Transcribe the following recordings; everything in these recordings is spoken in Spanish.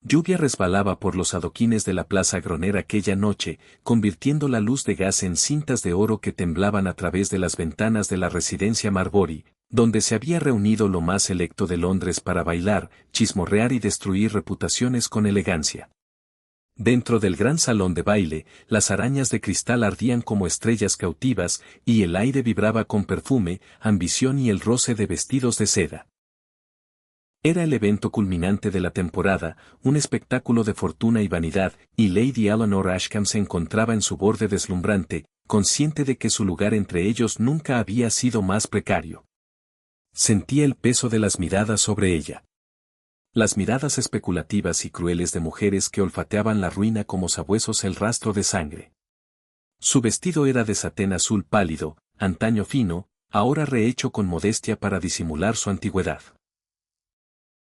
Lluvia resbalaba por los adoquines de la Plaza Groner aquella noche, convirtiendo la luz de gas en cintas de oro que temblaban a través de las ventanas de la residencia Marbury, donde se había reunido lo más selecto de Londres para bailar, chismorrear y destruir reputaciones con elegancia. Dentro del gran salón de baile, las arañas de cristal ardían como estrellas cautivas, y el aire vibraba con perfume, ambición y el roce de vestidos de seda. Era el evento culminante de la temporada, un espectáculo de fortuna y vanidad, y Lady Eleanor Ashcombe se encontraba en su borde deslumbrante, consciente de que su lugar entre ellos nunca había sido más precario. Sentía el peso de las miradas sobre ella. Las miradas especulativas y crueles de mujeres que olfateaban la ruina como sabuesos el rastro de sangre. Su vestido era de satén azul pálido, antaño fino, ahora rehecho con modestia para disimular su antigüedad.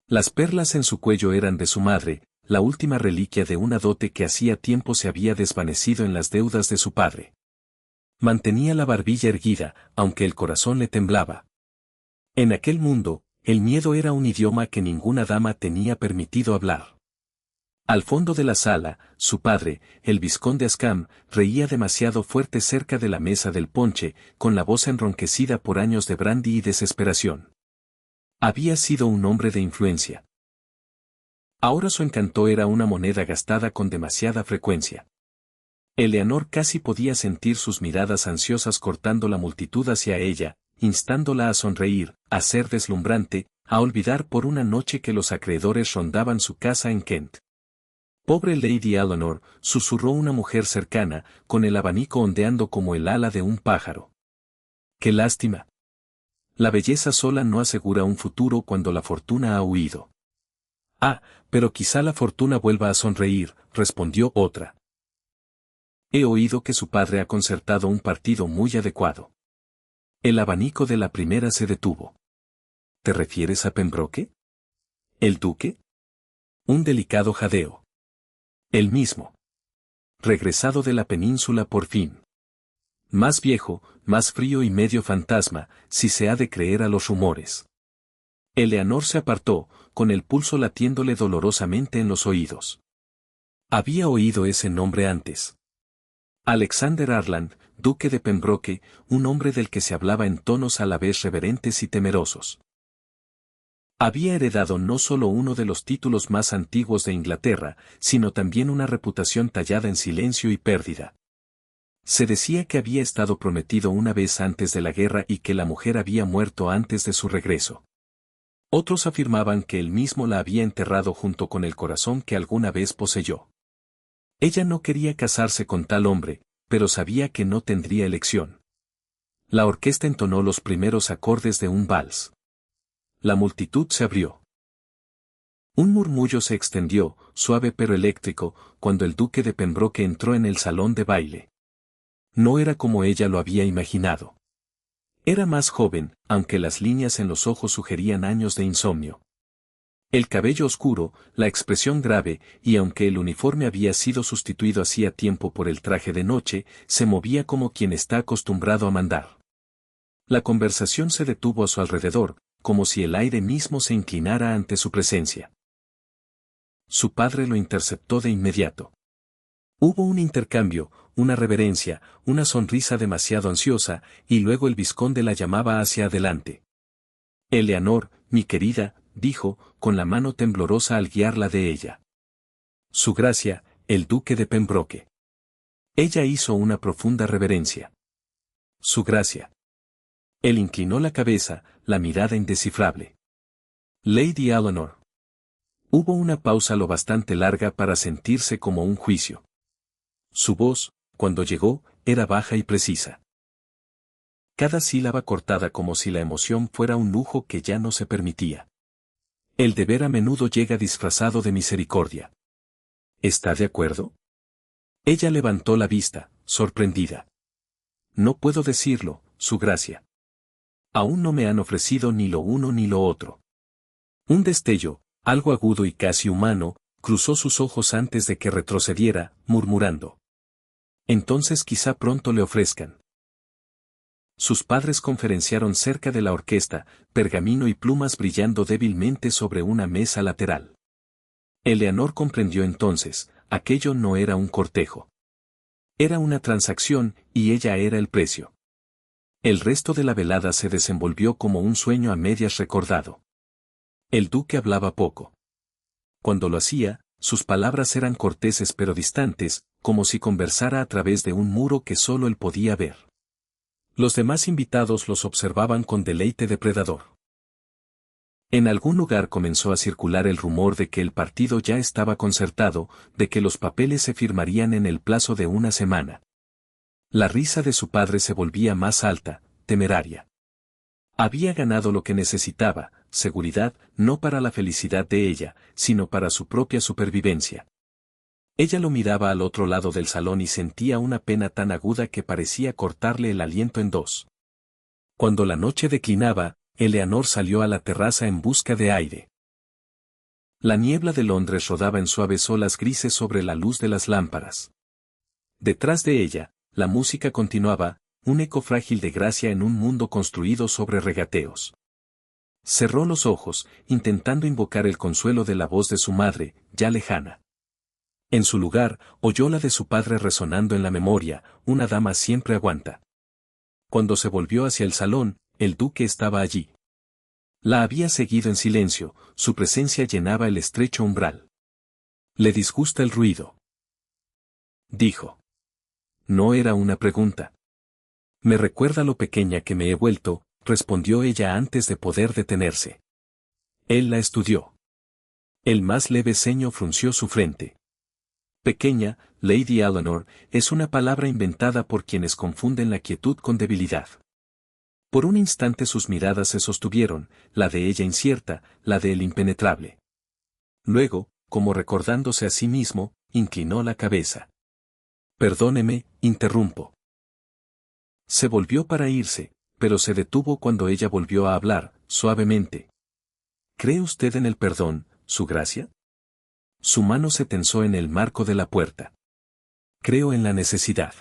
Las perlas en su cuello eran de su madre, la última reliquia de una dote que hacía tiempo se había desvanecido en las deudas de su padre. Mantenía la barbilla erguida, aunque el corazón le temblaba. En aquel mundo, el miedo era un idioma que ninguna dama tenía permitido hablar. Al fondo de la sala, su padre, el vizconde Ascam, reía demasiado fuerte cerca de la mesa del ponche, con la voz enronquecida por años de brandy y desesperación. Había sido un hombre de influencia. Ahora su encanto era una moneda gastada con demasiada frecuencia. Eleanor casi podía sentir sus miradas ansiosas cortando la multitud hacia ella, instándola a sonreír, a ser deslumbrante, a olvidar por una noche que los acreedores rondaban su casa en Kent. Pobre Lady Eleanor, susurró una mujer cercana, con el abanico ondeando como el ala de un pájaro. ¡Qué lástima! La belleza sola no asegura un futuro cuando la fortuna ha huido. Ah, pero quizá la fortuna vuelva a sonreír, respondió otra. He oído que su padre ha concertado un partido muy adecuado. El abanico de la primera se detuvo. ¿Te refieres a Pembroke? ¿El duque? Un delicado jadeo. El mismo. Regresado de la península por fin. Más viejo, más frío y medio fantasma, si se ha de creer a los rumores. Eleanor se apartó, con el pulso latiéndole dolorosamente en los oídos. Había oído ese nombre antes. Alexander Arland, duque de Pembroke, un hombre del que se hablaba en tonos a la vez reverentes y temerosos. Había heredado no solo uno de los títulos más antiguos de Inglaterra, sino también una reputación tallada en silencio y pérdida. Se decía que había estado prometido una vez antes de la guerra y que la mujer había muerto antes de su regreso. Otros afirmaban que él mismo la había enterrado junto con el corazón que alguna vez poseyó. Ella no quería casarse con tal hombre, pero sabía que no tendría elección. La orquesta entonó los primeros acordes de un vals. La multitud se abrió. Un murmullo se extendió, suave pero eléctrico, cuando el duque de Pembroke entró en el salón de baile. No era como ella lo había imaginado. Era más joven, aunque las líneas en los ojos sugerían años de insomnio. El cabello oscuro, la expresión grave, y aunque el uniforme había sido sustituido hacía tiempo por el traje de noche, se movía como quien está acostumbrado a mandar. La conversación se detuvo a su alrededor, como si el aire mismo se inclinara ante su presencia. Su padre lo interceptó de inmediato. Hubo un intercambio, una reverencia, una sonrisa demasiado ansiosa, y luego el vizconde la llamaba hacia adelante. Eleanor, mi querida, dijo, con la mano temblorosa al guiarla de ella. Su gracia, el duque de Pembroke. Ella hizo una profunda reverencia. Su gracia. Él inclinó la cabeza, la mirada indescifrable. Lady Eleanor. Hubo una pausa lo bastante larga para sentirse como un juicio. Su voz, cuando llegó, era baja y precisa. Cada sílaba cortada como si la emoción fuera un lujo que ya no se permitía. El deber a menudo llega disfrazado de misericordia. ¿Está de acuerdo? Ella levantó la vista, sorprendida. No puedo decirlo, su gracia. Aún no me han ofrecido ni lo uno ni lo otro. Un destello, algo agudo y casi humano, cruzó sus ojos antes de que retrocediera, murmurando. Entonces quizá pronto le ofrezcan. Sus padres conferenciaron cerca de la orquesta, pergamino y plumas brillando débilmente sobre una mesa lateral. Eleanor comprendió entonces, aquello no era un cortejo. Era una transacción, y ella era el precio. El resto de la velada se desenvolvió como un sueño a medias recordado. El duque hablaba poco. Cuando lo hacía, sus palabras eran corteses pero distantes, como si conversara a través de un muro que solo él podía ver. Los demás invitados los observaban con deleite depredador. En algún lugar comenzó a circular el rumor de que el partido ya estaba concertado, de que los papeles se firmarían en el plazo de una semana. La risa de su padre se volvía más alta, temeraria. Había ganado lo que necesitaba, seguridad, no para la felicidad de ella, sino para su propia supervivencia. Ella lo miraba al otro lado del salón y sentía una pena tan aguda que parecía cortarle el aliento en dos. Cuando la noche declinaba, Eleanor salió a la terraza en busca de aire. La niebla de Londres rodaba en suaves olas grises sobre la luz de las lámparas. Detrás de ella, la música continuaba, un eco frágil de gracia en un mundo construido sobre regateos. Cerró los ojos, intentando invocar el consuelo de la voz de su madre, ya lejana. En su lugar, oyó la de su padre resonando en la memoria, una dama siempre aguanta. Cuando se volvió hacia el salón, el duque estaba allí. La había seguido en silencio, su presencia llenaba el estrecho umbral. «¿Le disgusta el ruido?», dijo. No era una pregunta. «Me recuerda lo pequeña que me he vuelto», respondió ella antes de poder detenerse. Él la estudió. El más leve ceño frunció su frente. Pequeña, Lady Eleanor, es una palabra inventada por quienes confunden la quietud con debilidad. Por un instante sus miradas se sostuvieron, la de ella incierta, la de él impenetrable. Luego, como recordándose a sí mismo, inclinó la cabeza. «Perdóneme, interrumpo». Se volvió para irse, pero se detuvo cuando ella volvió a hablar, suavemente. «¿Cree usted en el perdón, su gracia?». Su mano se tensó en el marco de la puerta. «Creo en la necesidad».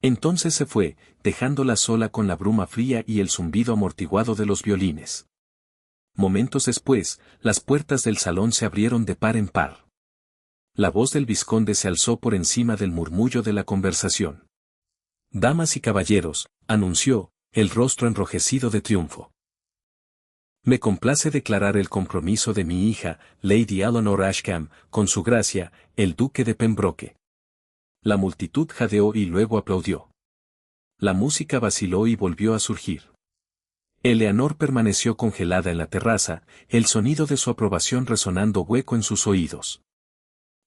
Entonces se fue, dejándola sola con la bruma fría y el zumbido amortiguado de los violines. Momentos después, las puertas del salón se abrieron de par en par. La voz del vizconde se alzó por encima del murmullo de la conversación. «Damas y caballeros», anunció, el rostro enrojecido de triunfo. «Me complace declarar el compromiso de mi hija, Lady Eleanor Ashcombe, con su gracia, el duque de Pembroke». La multitud jadeó y luego aplaudió. La música vaciló y volvió a surgir. Eleanor permaneció congelada en la terraza, el sonido de su aprobación resonando hueco en sus oídos.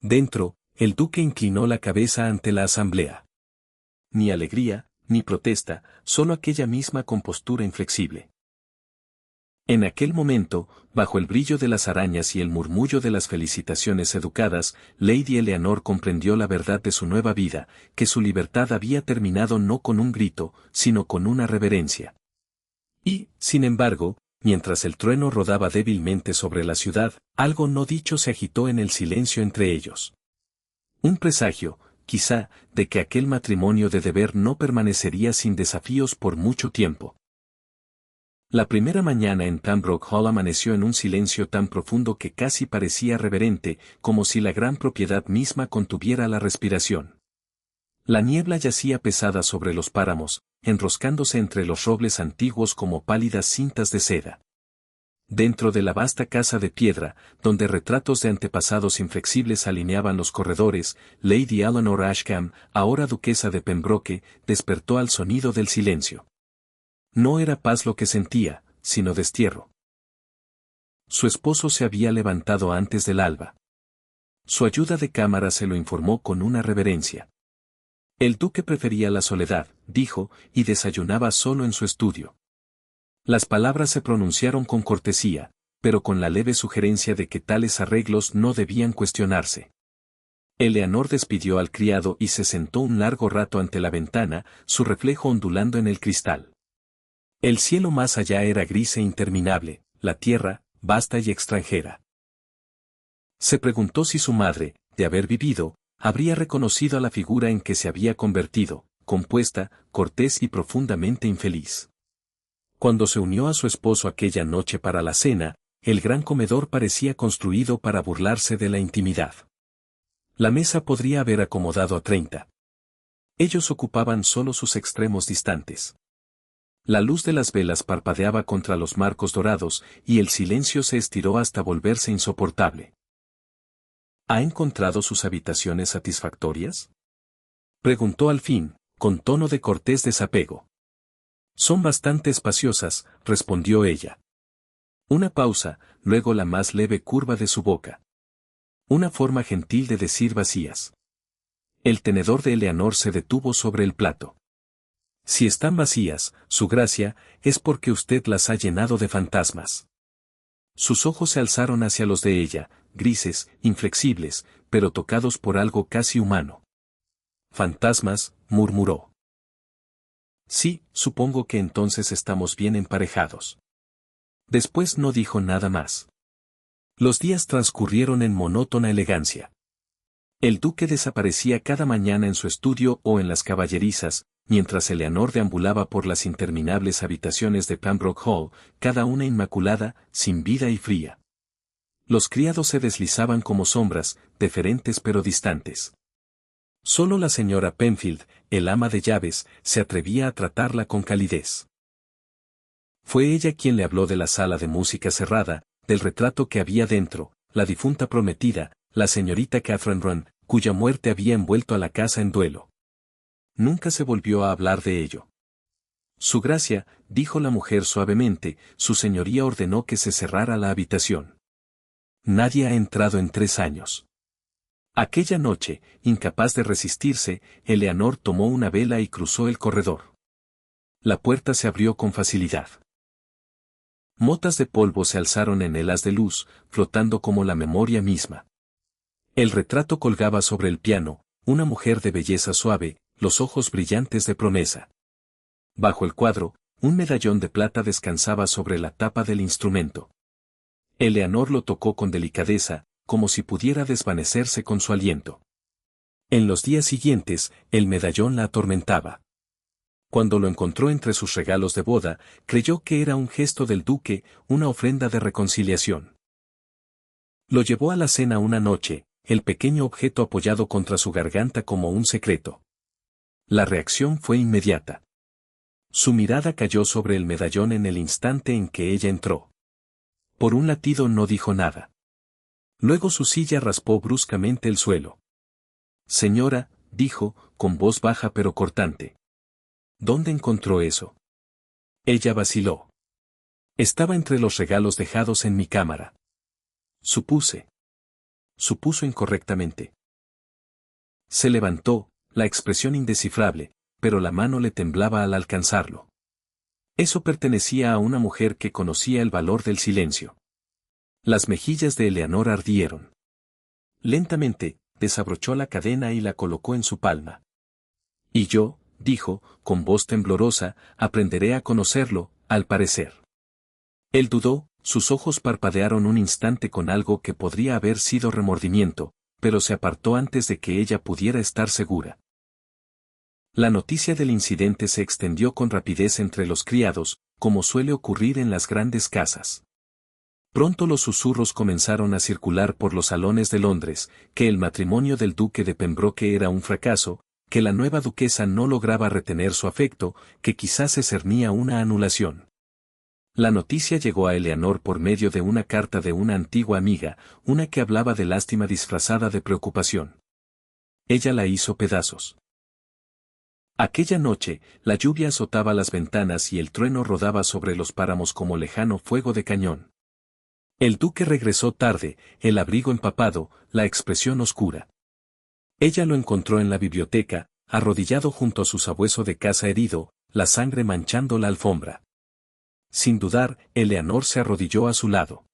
Dentro, el duque inclinó la cabeza ante la asamblea. Ni alegría, ni protesta, solo aquella misma compostura inflexible. En aquel momento, bajo el brillo de las arañas y el murmullo de las felicitaciones educadas, Lady Eleanor comprendió la verdad de su nueva vida, que su libertad había terminado no con un grito, sino con una reverencia. Y, sin embargo, mientras el trueno rodaba débilmente sobre la ciudad, algo no dicho se agitó en el silencio entre ellos. Un presagio, quizá, de que aquel matrimonio de deber no permanecería sin desafíos por mucho tiempo. La primera mañana en Pembroke Hall amaneció en un silencio tan profundo que casi parecía reverente, como si la gran propiedad misma contuviera la respiración. La niebla yacía pesada sobre los páramos, enroscándose entre los robles antiguos como pálidas cintas de seda. Dentro de la vasta casa de piedra, donde retratos de antepasados inflexibles alineaban los corredores, Lady Eleanor Ashcombe, ahora duquesa de Pembroke, despertó al sonido del silencio. No era paz lo que sentía, sino destierro. Su esposo se había levantado antes del alba. Su ayuda de cámara se lo informó con una reverencia. El duque prefería la soledad, dijo, y desayunaba solo en su estudio. Las palabras se pronunciaron con cortesía, pero con la leve sugerencia de que tales arreglos no debían cuestionarse. Eleanor despidió al criado y se sentó un largo rato ante la ventana, su reflejo ondulando en el cristal. El cielo más allá era gris e interminable, la tierra, vasta y extranjera. Se preguntó si su madre, de haber vivido, habría reconocido a la figura en que se había convertido, compuesta, cortés y profundamente infeliz. Cuando se unió a su esposo aquella noche para la cena, el gran comedor parecía construido para burlarse de la intimidad. La mesa podría haber acomodado a 30. Ellos ocupaban solo sus extremos distantes. La luz de las velas parpadeaba contra los marcos dorados y el silencio se estiró hasta volverse insoportable. ¿Ha encontrado sus habitaciones satisfactorias?, preguntó al fin, con tono de cortés desapego. Son bastante espaciosas, respondió ella. Una pausa, luego la más leve curva de su boca. Una forma gentil de decir vacías. El tenedor de Eleanor se detuvo sobre el plato. Si están vacías, su gracia, es porque usted las ha llenado de fantasmas. Sus ojos se alzaron hacia los de ella, grises, inflexibles, pero tocados por algo casi humano. Fantasmas, murmuró. Sí, supongo que entonces estamos bien emparejados. Después no dijo nada más. Los días transcurrieron en monótona elegancia. El duque desaparecía cada mañana en su estudio o en las caballerizas, mientras Eleanor deambulaba por las interminables habitaciones de Pembroke Hall, cada una inmaculada, sin vida y fría. Los criados se deslizaban como sombras, deferentes pero distantes. Solo la señora Penfield, el ama de llaves, se atrevía a tratarla con calidez. Fue ella quien le habló de la sala de música cerrada, del retrato que había dentro, la difunta prometida, la señorita Catherine Run, cuya muerte había envuelto a la casa en duelo. Nunca se volvió a hablar de ello. Su gracia, dijo la mujer suavemente, su señoría ordenó que se cerrara la habitación. Nadie ha entrado en 3 años. Aquella noche, incapaz de resistirse, Eleanor tomó una vela y cruzó el corredor. La puerta se abrió con facilidad. Motas de polvo se alzaron en helas de luz, flotando como la memoria misma. El retrato colgaba sobre el piano, una mujer de belleza suave, los ojos brillantes de promesa. Bajo el cuadro, un medallón de plata descansaba sobre la tapa del instrumento. Eleanor lo tocó con delicadeza, como si pudiera desvanecerse con su aliento. En los días siguientes, el medallón la atormentaba. Cuando lo encontró entre sus regalos de boda, creyó que era un gesto del duque, una ofrenda de reconciliación. Lo llevó a la cena una noche, el pequeño objeto apoyado contra su garganta como un secreto. La reacción fue inmediata. Su mirada cayó sobre el medallón en el instante en que ella entró. Por un latido no dijo nada. Luego su silla raspó bruscamente el suelo. Señora, dijo, con voz baja pero cortante. ¿Dónde encontró eso? Ella vaciló. Estaba entre los regalos dejados en mi cámara. Supuse. Supuso incorrectamente. Se levantó, la expresión indescifrable, pero la mano le temblaba al alcanzarlo. Eso pertenecía a una mujer que conocía el valor del silencio. Las mejillas de Eleanor ardieron. Lentamente, desabrochó la cadena y la colocó en su palma. Y yo, dijo, con voz temblorosa, aprenderé a conocerlo, al parecer. Él dudó, sus ojos parpadearon un instante con algo que podría haber sido remordimiento, pero se apartó antes de que ella pudiera estar segura. La noticia del incidente se extendió con rapidez entre los criados, como suele ocurrir en las grandes casas. Pronto los susurros comenzaron a circular por los salones de Londres, que el matrimonio del duque de Pembroke era un fracaso, que la nueva duquesa no lograba retener su afecto, que quizás se cernía una anulación. La noticia llegó a Eleanor por medio de una carta de una antigua amiga, una que hablaba de lástima disfrazada de preocupación. Ella la hizo pedazos. Aquella noche, la lluvia azotaba las ventanas y el trueno rodaba sobre los páramos como lejano fuego de cañón. El duque regresó tarde, el abrigo empapado, la expresión oscura. Ella lo encontró en la biblioteca, arrodillado junto a su sabueso de caza herido, la sangre manchando la alfombra. Sin dudar, Eleanor se arrodilló a su lado.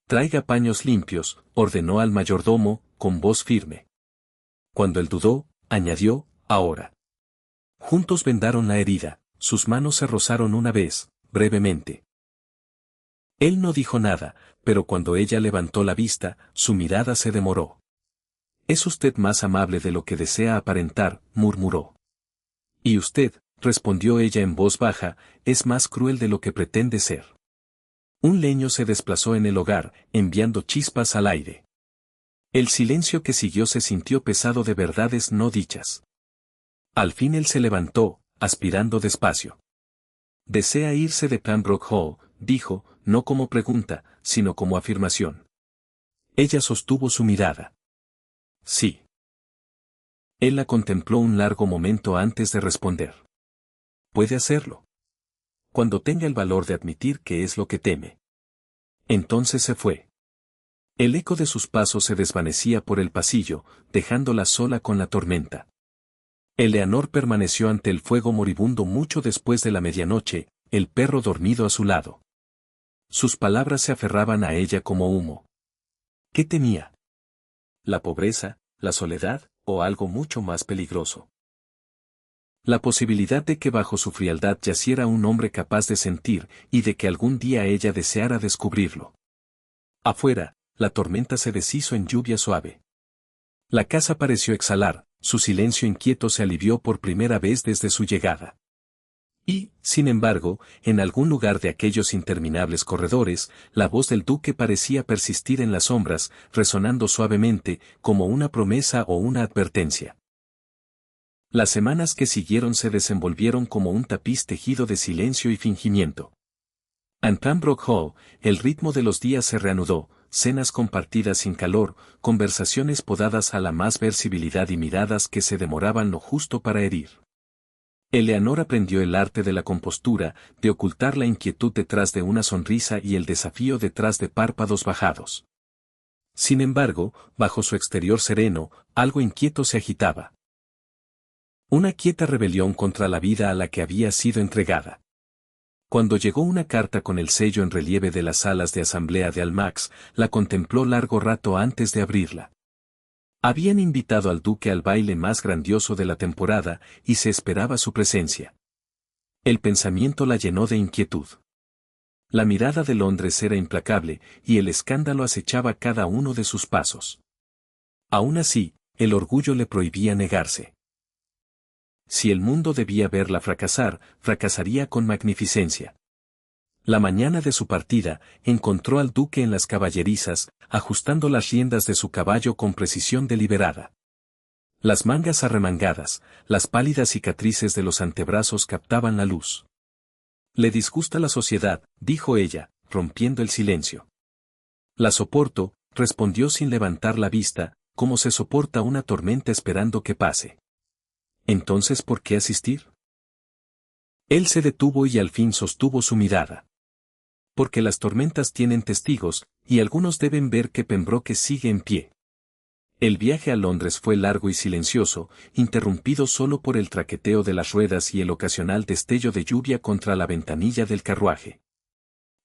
Traiga paños limpios, ordenó al mayordomo, con voz firme. Cuando él dudó, añadió, ahora. Juntos vendaron la herida, sus manos se rozaron una vez, brevemente. Él no dijo nada, pero cuando ella levantó la vista, su mirada se demoró. Es usted más amable de lo que desea aparentar, murmuró. Y usted, respondió ella en voz baja, es más cruel de lo que pretende ser. Un leño se desplazó en el hogar, enviando chispas al aire. El silencio que siguió se sintió pesado de verdades no dichas. Al fin él se levantó, aspirando despacio. Desea irse de Pembroke Hall, dijo, no como pregunta, sino como afirmación. Ella sostuvo su mirada. Sí. Él la contempló un largo momento antes de responder. Puede hacerlo. Cuando tenga el valor de admitir que es lo que teme. Entonces se fue. El eco de sus pasos se desvanecía por el pasillo, dejándola sola con la tormenta. Eleanor permaneció ante el fuego moribundo mucho después de la medianoche, el perro dormido a su lado. Sus palabras se aferraban a ella como humo. ¿Qué temía? ¿La pobreza, la soledad, o algo mucho más peligroso? La posibilidad de que bajo su frialdad yaciera un hombre capaz de sentir, y de que algún día ella deseara descubrirlo. Afuera, la tormenta se deshizo en lluvia suave. La casa pareció exhalar, su silencio inquieto se alivió por primera vez desde su llegada. Y, sin embargo, en algún lugar de aquellos interminables corredores, la voz del duque parecía persistir en las sombras, resonando suavemente, como una promesa o una advertencia. Las semanas que siguieron se desenvolvieron como un tapiz tejido de silencio y fingimiento. En Pembroke Hall, el ritmo de los días se reanudó, cenas compartidas sin calor, conversaciones podadas a la más versibilidad y miradas que se demoraban lo justo para herir. Eleanor aprendió el arte de la compostura, de ocultar la inquietud detrás de una sonrisa y el desafío detrás de párpados bajados. Sin embargo, bajo su exterior sereno, algo inquieto se agitaba. Una quieta rebelión contra la vida a la que había sido entregada. Cuando llegó una carta con el sello en relieve de las salas de asamblea de Almax, la contempló largo rato antes de abrirla. Habían invitado al duque al baile más grandioso de la temporada, y se esperaba su presencia. El pensamiento la llenó de inquietud. La mirada de Londres era implacable, y el escándalo acechaba cada uno de sus pasos. Aún así, el orgullo le prohibía negarse. Si el mundo debía verla fracasar, fracasaría con magnificencia. La mañana de su partida, encontró al duque en las caballerizas, ajustando las riendas de su caballo con precisión deliberada. Las mangas arremangadas, las pálidas cicatrices de los antebrazos captaban la luz. «Le disgusta la sociedad», dijo ella, rompiendo el silencio. «La soporto», respondió sin levantar la vista, como se soporta una tormenta esperando que pase. «Entonces, ¿por qué asistir?». Él se detuvo y al fin sostuvo su mirada. «Porque las tormentas tienen testigos, y algunos deben ver que Pembroke sigue en pie». El viaje a Londres fue largo y silencioso, interrumpido solo por el traqueteo de las ruedas y el ocasional destello de lluvia contra la ventanilla del carruaje.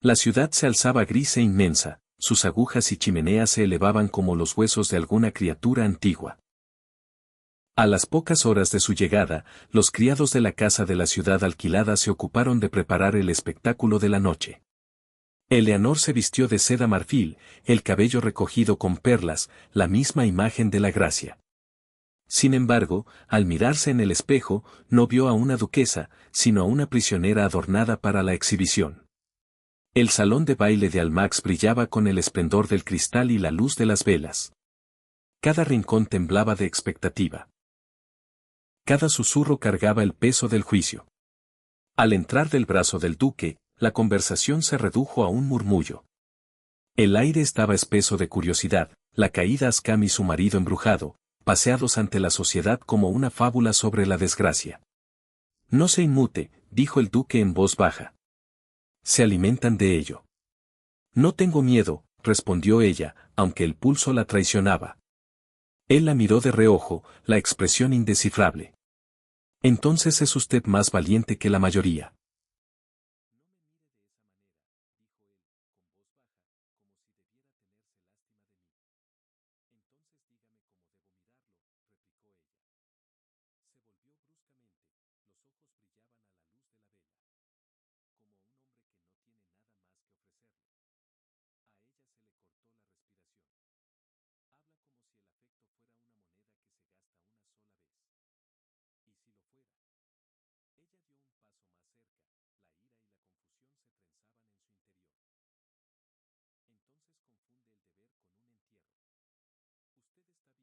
La ciudad se alzaba gris e inmensa, sus agujas y chimeneas se elevaban como los huesos de alguna criatura antigua. A las pocas horas de su llegada, los criados de la casa de la ciudad alquilada se ocuparon de preparar el espectáculo de la noche. Eleanor se vistió de seda marfil, el cabello recogido con perlas, la misma imagen de la gracia. Sin embargo, al mirarse en el espejo, no vio a una duquesa, sino a una prisionera adornada para la exhibición. El salón de baile de Almax brillaba con el esplendor del cristal y la luz de las velas. Cada rincón temblaba de expectativa. Cada susurro cargaba el peso del juicio. Al entrar del brazo del duque, la conversación se redujo a un murmullo. El aire estaba espeso de curiosidad, la caída Ascam y su marido embrujado, paseados ante la sociedad como una fábula sobre la desgracia. «No se inmute», dijo el duque en voz baja. «Se alimentan de ello». «No tengo miedo», respondió ella, aunque el pulso la traicionaba. Él la miró de reojo, la expresión indescifrable. «Entonces es usted más valiente que la mayoría». entierro. Usted está vivo, su gracia, lo desee o no. El más leve músculo se tensó en su mandíbula. Vivo, repitió. ¿Sabe usted lo que me costó esa palabra? He enterrado camaradas con manos que no puedo olvidar. He visto la misericordia intercambiada por la supervivencia. No me hable de vida, Lady Eleanor, cuando aún no ha probado su amargura. La palabra la golpeó como una bofetada. Dolorosa, sí, pero aclaradora. ¿Y qué amargura cree usted que yo no he probado? Susurró. Me cambiaron como si fuera tierra, me sonrieron hombres que me llamaban afortunada, me casaron con un hombre que no soporta mirarme por temor a ver su propio reflejo. Cayó el silencio. El vals lejano de la orquesta flotaba débilmente a través de la puerta. Entonces, tan rápido que apenas lo registró, él le tomó la muñeca. El movimiento fue instintivo, no planeado. Su mano tembló contra la piel de ella. El aire entre ambos se cargó de algo feroz e indefinible. No me tiente, dijo, aunque la voz carecía de convicción. Entonces deje de fingir que no puede ser tentado, respiró ella. Por un instante el mundo se redujo a aquel único y peligroso momento, el parpadeo de la luz de la vela, el calor de su mano, el frágil desafío en la mirada de ella. Y entonces, como arrastrados por una corriente que ninguno podía resistir, sus labios encontraron los de ella. El beso no fue gentil. Fueron años de contención derrumbándose en un instante. Dolor, deseo, duelo y asombro chocando en el silencio de aquella habitación oculta. Cuando al fin se apartó, su respiración era inestable, la expresión, desgarrada entre la vergüenza y la revelación. En otra vida, murmuró, la habría conocido primero. En esta, respondió ella, con voz temblorosa, ya nos hemos conocido. El sonido de pasos en el corredor rompió el hechizo. Se separaron justo cuando la puerta se abrió, revelando a un lacayo que venía a convocarlos de regreso al salón. Ninguno habló al volver a la brillante multitud, su compostura era impecable una vez más. Sin embargo, bajo los saludos corteses y las sonrisas vacías, algo irrevocable había cambiado. Más tarde aquella noche, mientras el carruaje traqueteaba por las calles oscuras de Londres, un sobresellado yacía sobre el asiento de Eleanor. El duque no habló. Solo se lo entregó antes de volver la mirada hacia la ventanilla empañada por la lluvia. Dentro, la carta contenía una sola línea escrita de su puño y letra. Perdóname o olvídame. Eleanor dobló el papel con lentitud, el pulso le hacía eco al de las ruedas sobre los adoquines. Aún no podía decir cuál sería el pecado mayor. El verano llegó como un suspiro sobre Yorkshire, suavizando los páramos y dorando Pembroke Hall con una luz que casi parecía indulgente. El aire olía a brezo y a lluvia. Sin embargo, dentro de la vasta propiedad, persistía una inquietud silenciosa. Habían pasado meses desde el baile de Almax, desde aquel beso prohibido que había cambiado el ritmo de sus vidas, y a su estela había llegado la distancia, cortés, pero afilada por algo peligrosamente vivo. El duque había regresado a Londres poco después, alegando asuntos en el Parlamento. Eleanor se había quedado atrás, su soledad era a la vez prisión y santuario. Había cambiado. Los criados lo notaron primero. La duquesa antaño tímida ahora recorría la propiedad con una compostura inquebrantable, sus decisiones, firmes, sus palabras, precisas. Supervisaba la cosecha, atendía las quejas de los arrendatarios y restauraba los jardines abandonados hasta que florecían con gracia ordenada. Los aldeanos comenzaron a pronunciar su nombre con admiración en lugar de lástima. Incluso la casa misma parecía respirar con más facilidad bajo su cuidado, como si reconociera a una legítima ama. Y, sin embargo, por toda su compostura, las noches no traían descanso. El recuerdo de aquel beso la perseguía, una sola chispa que había prendido fuego a la contención que tanto había construido. Cuando llegó la noticia de que se rumoreaba que el duque se dejaba ver con frecuencia en compañía de la viuda marquesa de Harwood, una mujer rica conocida por su encanto y ambición, Eleanor leyó la carta sin expresión. Solo la señora Penfield vio el temblor en sus manos. Él no la deshonraría, su gracia, dijo el ama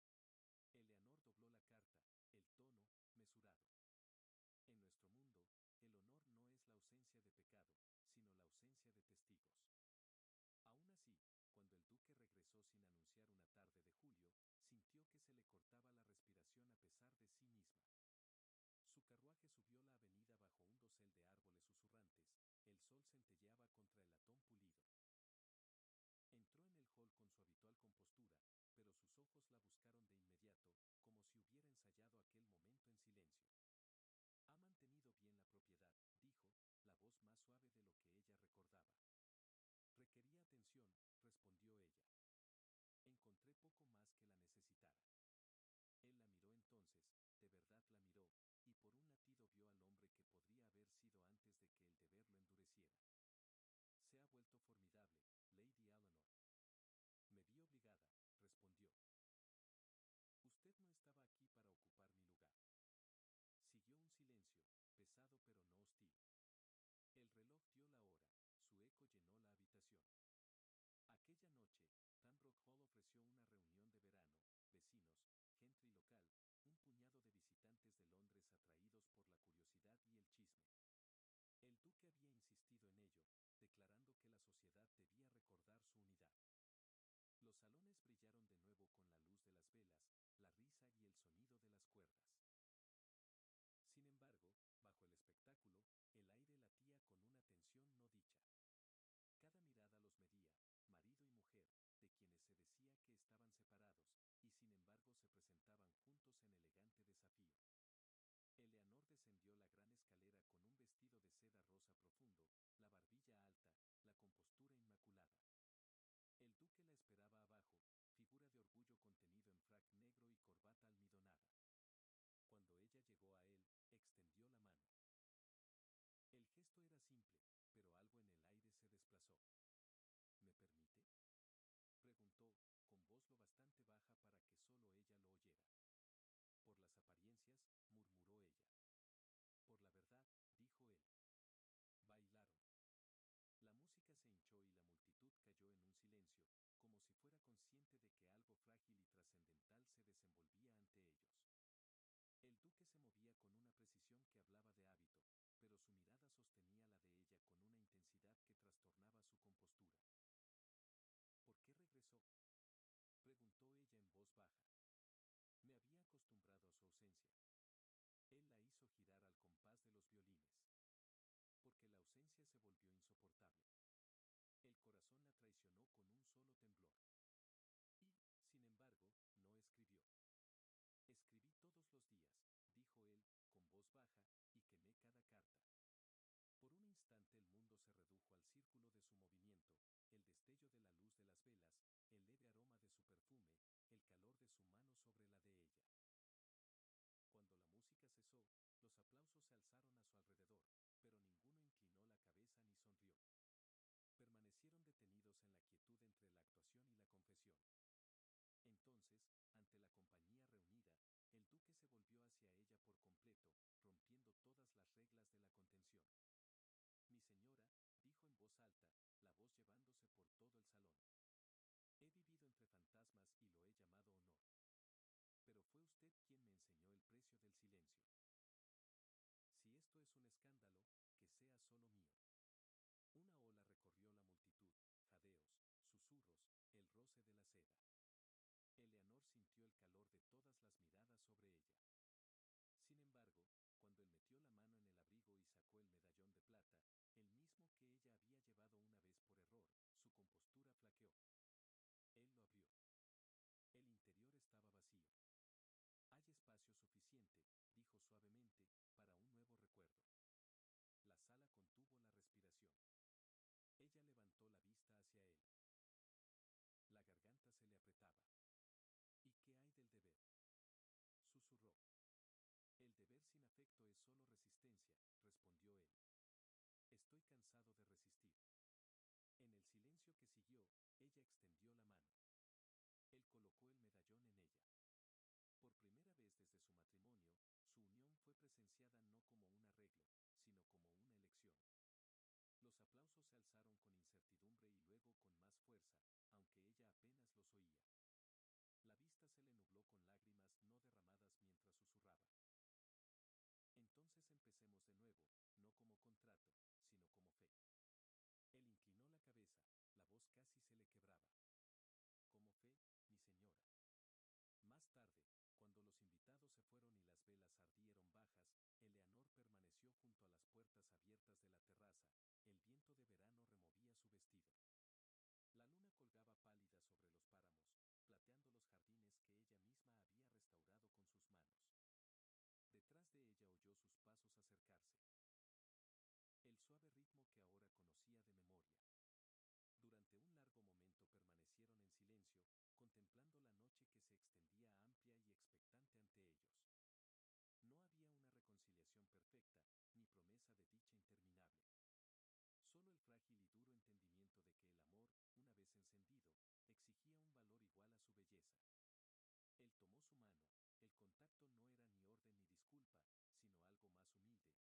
de llaves suavemente. Eleanor dobló la carta, el tono, me ausencia de pecado, sino la ausencia de testigos. Aún así, cuando el duque regresó sin anunciar una tarde de julio, sintió que se le cortaba la respiración a pesar de sí misma. Su carruaje subió la avenida bajo un dosel de árboles susurrantes, el sol centelleaba contra el latón pulido. Entró en el hall con su habitual compostura, pero sus ojos la buscaron de inmediato, como si hubiera ensayado aquel momento en silencio. Ha mantenido bien la propiedad, dijo, la voz más suave de lo que ella recordaba. Requería atención, respondió ella. Encontré poco más que la necesitara. Él la miró entonces, de verdad la miró, y por un latido vio al hombre que podría haber sido antes de que el deber lo endureciera. Se ha vuelto formidable, Lady Eleanor. Me vi obligada, respondió. Usted no estaba aquí para ocupar mi lugar. Siguió un silencio, pesado pero no hostil. El reloj dio la hora, su eco llenó la habitación. Aquella noche, Pembroke Hall ofreció una reunión de verano, vecinos, gente local, un puñado de visitantes de Londres atraídos por la curiosidad y el chisme. El duque había insistido en ello, declarando que la sociedad debía recordar su unidad. Los salones brillaron de nuevo con la luz de las velas, la risa y el sonido de las cuerdas. Sin embargo, bajo el espectáculo, el aire latía con una tensión no dicha. Cada mirada los medía, marido y mujer, de quienes se decía que estaban separados, y sin embargo se presentaban juntos en elegante desafío. Eleanor descendió la gran escalera con un vestido de seda rosa profundo, la barbilla alta, la compostura inmaculada. El duque la esperaba abajo, figura de orgullo contenido en frac negro y corbata almidonada. Cuando ella llegó a él, extendió la mano. El gesto era simple, pero algo en el aire se desplazó. ¿Me permite?, preguntó, con voz lo bastante baja para que solo ella lo oyera. Por las apariencias, murmuró ella. Por la verdad, dijo él. Bailaron. La música se hinchó y la multitud cayó en un silencio, como si fuera consciente de que algo frágil y trascendental se desenvolvía ante ellos. El duque se movía con una precisión que hablaba de hábito, pero su mirada sostenía la de ella con una intensidad que trastornaba su compostura. ¿Por qué regresó?, preguntó ella en voz baja. Me había acostumbrado a su ausencia. Él la hizo girar al compás de los violines. Porque la ausencia se volvió insoportable. El corazón la traicionó con un solo temblor. Y, sin embargo, no escribió. Escribí todos los días, dijo él, con voz baja, y quemé cada carta. Por un instante el mundo se redujo al círculo de su movimiento, el destello de la luz de las velas, el leve aroma de su perfume, el calor de su mano sobre la de ella. Cuando la música cesó, los aplausos se alzaron a su alrededor, pero ninguno inclinó la cabeza ni sonrió. Permanecieron detenidos en la quietud entre la actuación y la confesión. Entonces, ante la compañía reunida, el duque se volvió hacia ella por completo, rompiendo todas las reglas de la contención. Mi señora, dijo en voz alta, la voz llevándose por todo el salón. He vivido entre fantasmas y lo he llamado honor. Pero fue usted quien me enseñó el precio del silencio. Si esto es un escándalo, que sea solo mío. Una ola recorrió la multitud, jadeos, susurros, el roce de la seda. Eleanor sintió el calor de todas las miradas sobre ella. Sin embargo, cuando él metió la mano en el abrigo y sacó el medallón de plata, el mismo que ella había llevado una vez por error, su compostura flaqueó. Él lo abrió. El interior estaba vacío. Hay espacio suficiente, dijo suavemente, para un nuevo recuerdo. La sala contuvo la respiración. Ella levantó la vista hacia él. La garganta se le apretaba. ¿Y qué hay del deber?, susurró. El deber sin afecto es solo resistencia, respondió él. Estoy cansado de resistir. En el silencio que siguió, ella extendió la mano. Él colocó el medallón en ella. Por primera vez desde su matrimonio, su unión fue presenciada no como un arreglo, sino como una elección. Los aplausos se alzaron con incertidumbre y luego con más fuerza, aunque ella apenas los oía. La vista se le nubló con lágrimas no derramadas mientras susurraba. Entonces empecemos de nuevo, no como contrato, quebraba. ¿Cómo fe, mi señora? Más tarde, cuando los invitados se fueron y las velas ardieron bajas, Eleanor permaneció junto a las puertas abiertas de la terraza, el viento de verano removía su vestido. La luna colgaba pálida sobre los páramos, plateando los jardines que ella misma había restaurado con sus manos. Detrás de ella oyó sus pasos acercarse. El suave ritmo que ahora conocía de memoria. Durante un largo momento permanecieron en silencio, contemplando la noche que se extendía amplia y expectante ante ellos. No había una reconciliación perfecta, ni promesa de dicha interminable. Solo el frágil y duro entendimiento de que el amor, una vez encendido, exigía un valor igual a su belleza. Él tomó su mano, el contacto no era ni orden ni disculpa, sino algo más humilde,